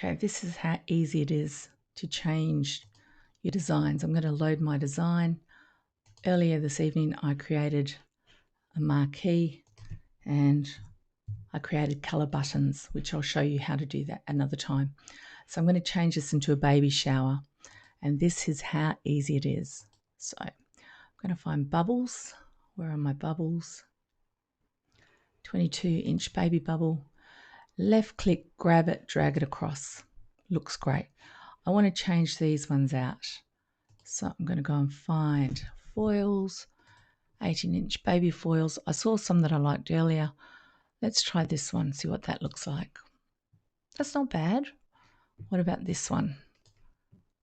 Okay, this is how easy it is to change your designs. I'm going to load my design. Earlier this evening I created a marquee and I created colour buttons, which I'll show you how to do that another time. So I'm going to change this into a baby shower, and this is how easy it is. So I'm going to find bubbles. Where are my bubbles? 22-inch baby bubble. Left click, grab it, drag it across. Looks great. I want to change these ones out. So I'm going to go and find foils, 18-inch baby foils. I saw some that I liked earlier. Let's try this one, see what that looks like. That's not bad. What about this one?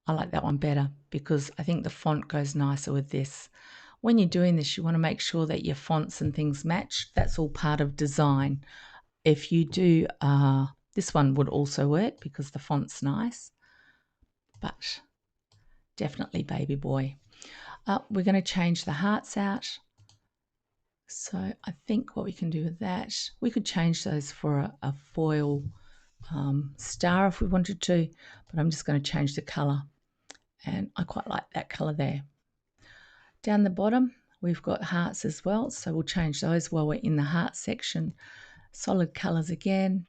I like that one better because I think the font goes nicer with this. When you're doing this, you want to make sure that your fonts and things match. That's all part of design. If you do, this one would also work because the font's nice, but definitely baby boy. We're going to change the hearts out. So I think what we can do with that, we could change those for a foil star if we wanted to, but I'm just going to change the colour, and I quite like that colour there. Down the bottom we've got hearts as well, so we'll change those while we're in the heart section. Solid colours again.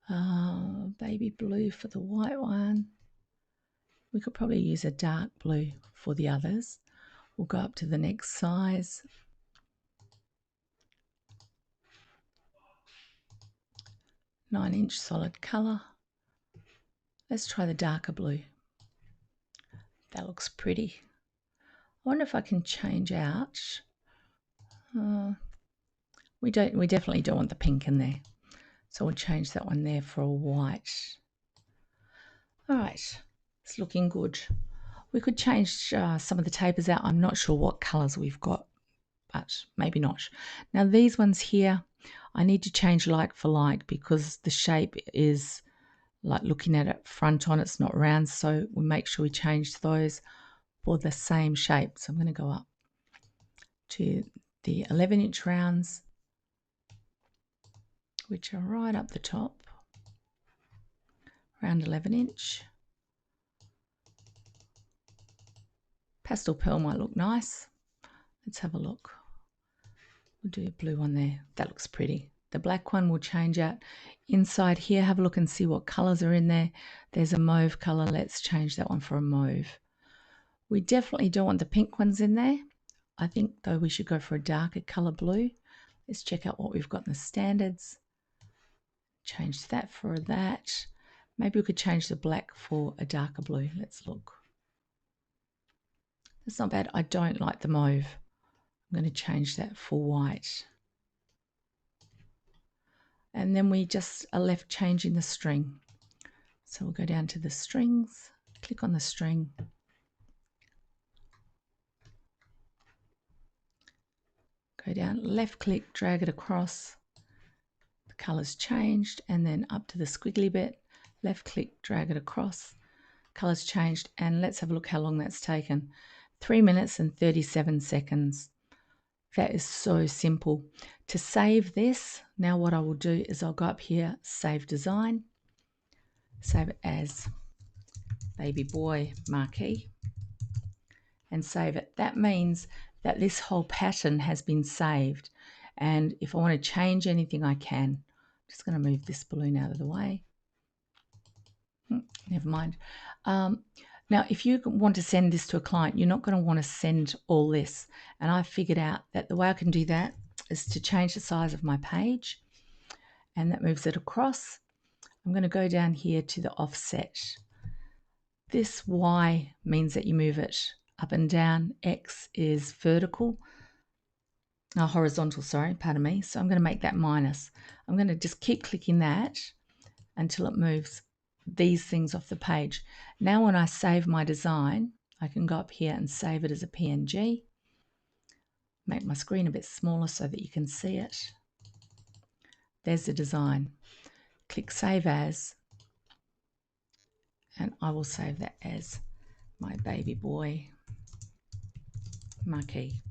Baby blue for the white one. We could probably use a dark blue for the others. We'll go up to the next size. Nine-inch solid colour. Let's try the darker blue. That looks pretty. I wonder if I can change out. We definitely don't want the pink in there, so we'll change that one there for a white. All right, it's looking good. We could change some of the tapers out. I'm not sure what colours we've got, but maybe not. Now these ones here, I need to change like for like because the shape is like looking at it front on, it's not round, so we make sure we change those for the same shape. So I'm going to go up to the 11-inch rounds, which are right up the top, round 11-inch. Pastel pearl might look nice. Let's have a look. We'll do a blue one there. That looks pretty. The black one will change out. Inside here, have a look and see what colours are in there. There's a mauve colour. Let's change that one for a mauve. We definitely don't want the pink ones in there. I think, though, we should go for a darker colour blue. Let's check out what we've got in the standards. Change that for that. Maybe we could change the black for a darker blue. Let's look. That's not bad. I don't like the mauve. I'm going to change that for white. And then we just are left changing the string. So we'll go down to the strings, click on the string. Go down, left click, drag it across. The colour's changed, and then up to the squiggly bit, left click, drag it across. Colour's changed, and let's have a look how long that's taken. 3 minutes and 37 seconds. That is so simple. To save this, now what I will do is I'll go up here, save design, save it as baby boy marquee, and save it. That means that this whole pattern has been saved, and if I want to change anything I can. I'm just going to move this balloon out of the way. Never mind. Now if you want to send this to a client, you're not going to want to send all this, and I figured out that the way I can do that is to change the size of my page, and that moves it across. I'm going to go down here to the offset. This Y means that you move it up and down. X is vertical, horizontal, sorry, pardon me. So I'm going to make that minus. I'm going to just keep clicking that until it moves these things off the page. Now when I save my design, I can go up here and save it as a PNG. Make my screen a bit smaller so that you can see it. There's the design. Click Save As, and I will save that as my baby boy marquee.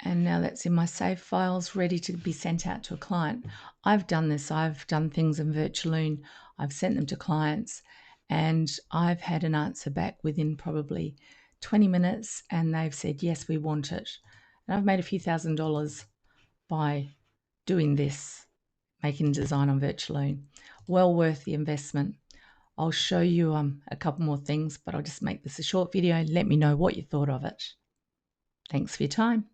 And now that's in my save files, ready to be sent out to a client. I've done this. I've done things in Virtualoon. I've sent them to clients, and I've had an answer back within probably 20 minutes, and they've said, yes, we want it. And I've made a few $1,000s by doing this, making design on Virtualoon. Well worth the investment. I'll show you a couple more things, but I'll just make this a short video. Let me know what you thought of it. Thanks for your time.